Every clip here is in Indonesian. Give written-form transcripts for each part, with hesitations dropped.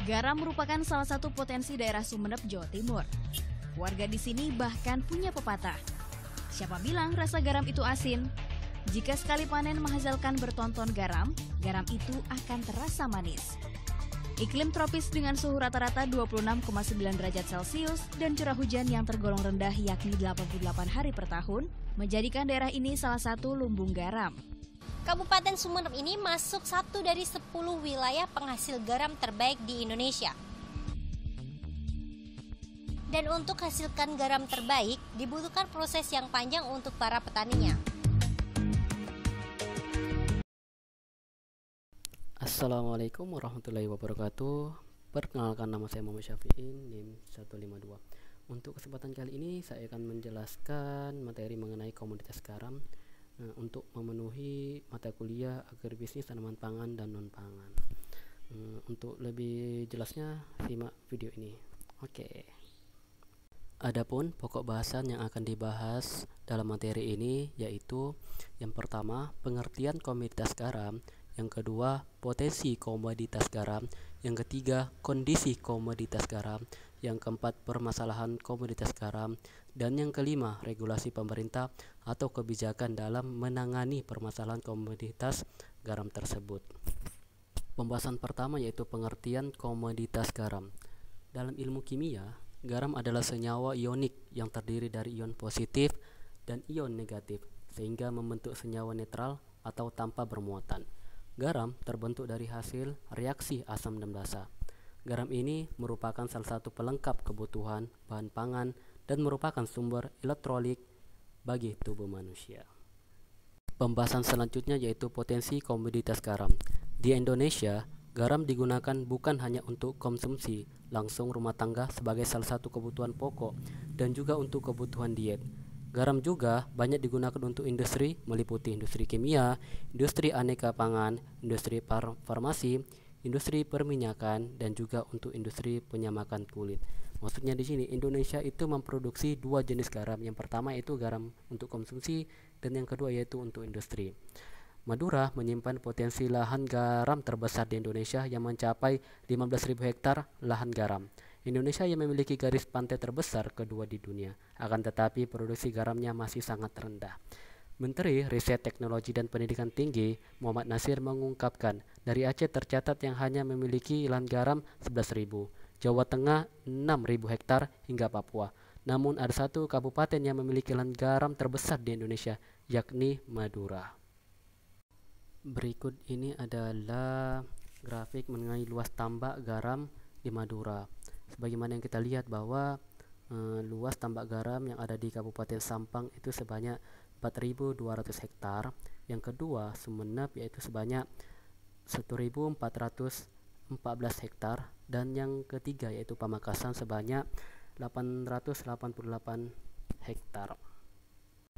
Garam merupakan salah satu potensi daerah Sumeneb, Jawa Timur. Warga di sini bahkan punya pepatah. Siapa bilang rasa garam itu asin? Jika sekali panen menghasilkan bertonton garam, garam itu akan terasa manis. Iklim tropis dengan suhu rata-rata 26,9 derajat Celcius dan curah hujan yang tergolong rendah yakni 88 hari per tahun, menjadikan daerah ini salah satu lumbung garam. Kabupaten Sumeneb ini masuk 1 dari 10 wilayah penghasil garam terbaik di Indonesia. Dan untuk hasilkan garam terbaik, dibutuhkan proses yang panjang untuk para petaninya. Assalamualaikum warahmatullahi wabarakatuh. Perkenalkan, nama saya Muhammad Syafi'in, NIM 152. Untuk kesempatan kali ini saya akan menjelaskan materi mengenai komoditas garam untuk memenuhi mata kuliah agribisnis tanaman pangan dan non pangan. Untuk lebih jelasnya simak video ini. Oke. Adapun pokok bahasan yang akan dibahas dalam materi ini yaitu yang pertama pengertian komoditas garam, yang kedua potensi komoditas garam, yang ketiga kondisi komoditas garam, yang keempat permasalahan komoditas garam, dan yang kelima regulasi pemerintah atau kebijakan dalam menangani permasalahan komoditas garam tersebut. Pembahasan pertama yaitu pengertian komoditas garam. Dalam ilmu kimia, garam adalah senyawa ionik yang terdiri dari ion positif dan ion negatif sehingga membentuk senyawa netral atau tanpa bermuatan. Garam terbentuk dari hasil reaksi asam dan basa. Garam ini merupakan salah satu pelengkap kebutuhan bahan pangan dan merupakan sumber elektrolit bagi tubuh manusia. Pembahasan selanjutnya yaitu potensi komoditas garam. Di Indonesia, garam digunakan bukan hanya untuk konsumsi langsung rumah tangga sebagai salah satu kebutuhan pokok dan juga untuk kebutuhan diet. Garam juga banyak digunakan untuk industri meliputi industri kimia, industri aneka pangan, industri farmasi, industri perminyakan, dan juga untuk industri penyamakan kulit. Maksudnya di sini Indonesia itu memproduksi dua jenis garam. Yang pertama itu garam untuk konsumsi dan yang kedua yaitu untuk industri. Madura menyimpan potensi lahan garam terbesar di Indonesia yang mencapai 15.000 hektar lahan garam. Indonesia yang memiliki garis pantai terbesar kedua di dunia, akan tetapi produksi garamnya masih sangat rendah. Menteri Riset Teknologi dan Pendidikan Tinggi Muhammad Nasir mengungkapkan, dari Aceh tercatat yang hanya memiliki lahan garam 11.000, Jawa Tengah 6.000 hektar hingga Papua. Namun ada satu kabupaten yang memiliki lahan garam terbesar di Indonesia, yakni Madura. Berikut ini adalah grafik mengenai luas tambak garam di Madura. Sebagaimana yang kita lihat bahwa luas tambak garam yang ada di Kabupaten Sampang itu sebanyak 4.200 hektar. Yang kedua Sumeneb yaitu sebanyak 1.414 hektar. Dan yang ketiga yaitu Pamekasan sebanyak 888 hektar.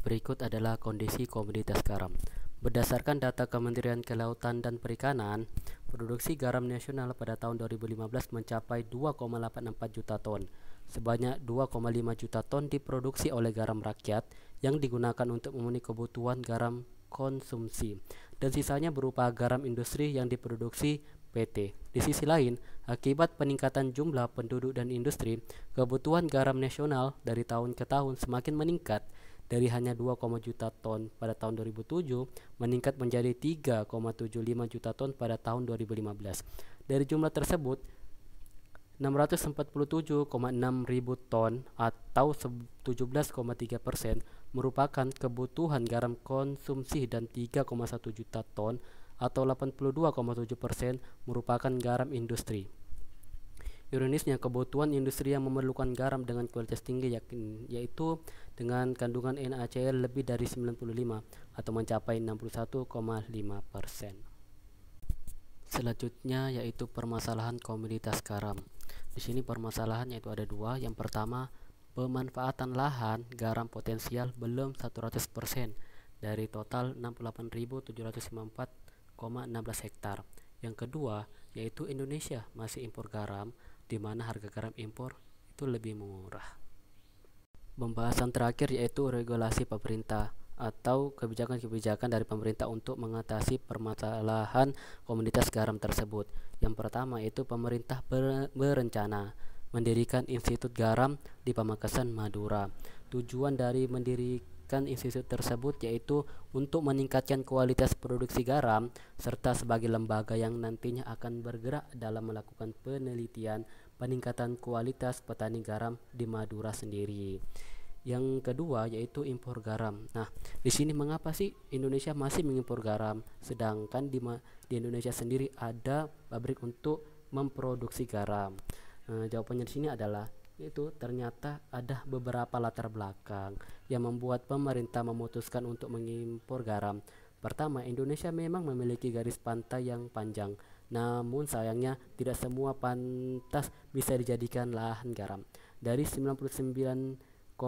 Berikut adalah kondisi komoditas garam. Berdasarkan data Kementerian Kelautan dan Perikanan, produksi garam nasional pada tahun 2015 mencapai 2,84 juta ton. Sebanyak 2,5 juta ton diproduksi oleh garam rakyat yang digunakan untuk memenuhi kebutuhan garam konsumsi, dan sisanya berupa garam industri yang diproduksi PT. Di sisi lain, akibat peningkatan jumlah penduduk dan industri, kebutuhan garam nasional dari tahun ke tahun semakin meningkat. Dari hanya 2, juta ton pada tahun 2007 meningkat menjadi 3,75 juta ton pada tahun 2015. Dari jumlah tersebut, 647,6 ribu ton atau 17,3% merupakan kebutuhan garam konsumsi dan 3,1 juta ton atau 82,7% merupakan garam industri. Ironisnya, kebutuhan industri yang memerlukan garam dengan kualitas tinggi yaitu dengan kandungan NaCl lebih dari 95 atau mencapai 61,5%. Selanjutnya yaitu permasalahan komoditas garam. Di sini permasalahan yaitu ada dua. Yang pertama, pemanfaatan lahan garam potensial belum 100% dari total 68.754,16 hektar. Yang kedua yaitu Indonesia masih impor garam, di mana harga garam impor itu lebih murah. Pembahasan terakhir yaitu regulasi pemerintah atau kebijakan-kebijakan dari pemerintah untuk mengatasi permasalahan komoditas garam tersebut. Yang pertama itu pemerintah berencana mendirikan Institut Garam di Pamekasan, Madura. Tujuan dari mendirikan institut tersebut yaitu untuk meningkatkan kualitas produksi garam serta sebagai lembaga yang nantinya akan bergerak dalam melakukan penelitian peningkatan kualitas petani garam di Madura sendiri. Yang kedua yaitu impor garam. Nah, di sini mengapa sih Indonesia masih mengimpor garam, sedangkan di Indonesia sendiri ada pabrik untuk memproduksi garam? Jawabannya di sini adalah itu ternyata ada beberapa latar belakang yang membuat pemerintah memutuskan untuk mengimpor garam. Pertama, Indonesia memang memiliki garis pantai yang panjang, namun sayangnya tidak semua pantas bisa dijadikan lahan garam. Dari 99,93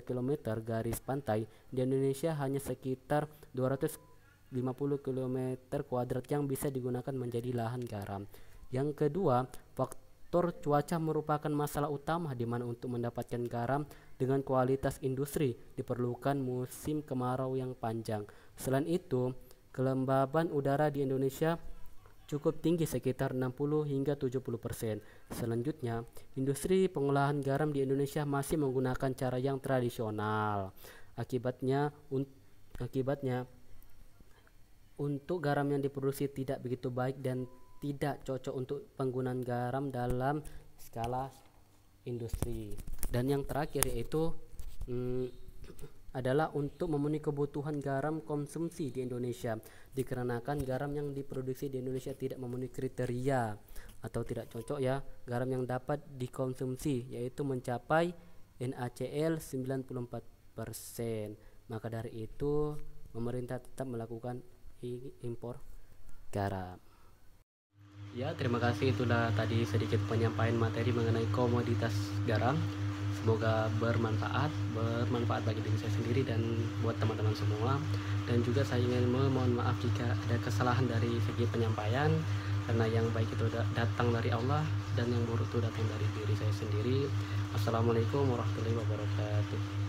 km garis pantai di Indonesia, hanya sekitar 250 km kuadrat yang bisa digunakan menjadi lahan garam. Yang kedua, faktor cuaca merupakan masalah utama di mana untuk mendapatkan garam dengan kualitas industri diperlukan musim kemarau yang panjang. Selain itu, kelembaban udara di Indonesia cukup tinggi sekitar 60 hingga 70%. Selanjutnya, industri pengolahan garam di Indonesia masih menggunakan cara yang tradisional. Akibatnya untuk garam yang diproduksi tidak begitu baik dan tidak cocok untuk penggunaan garam dalam skala industri. Dan yang terakhir yaitu adalah untuk memenuhi kebutuhan garam konsumsi di Indonesia, dikarenakan garam yang diproduksi di Indonesia tidak memenuhi kriteria atau tidak cocok ya garam yang dapat dikonsumsi, yaitu mencapai NaCl 94%. Maka dari itu pemerintah tetap melakukan impor garam. Ya, terima kasih, itulah tadi sedikit penyampaian materi mengenai komoditas garam. Semoga bermanfaat bagi diri saya sendiri dan buat teman-teman semua. Dan juga saya ingin memohon maaf jika ada kesalahan dari segi penyampaian, karena yang baik itu datang dari Allah dan yang buruk itu datang dari diri saya sendiri. Assalamualaikum warahmatullahi wabarakatuh.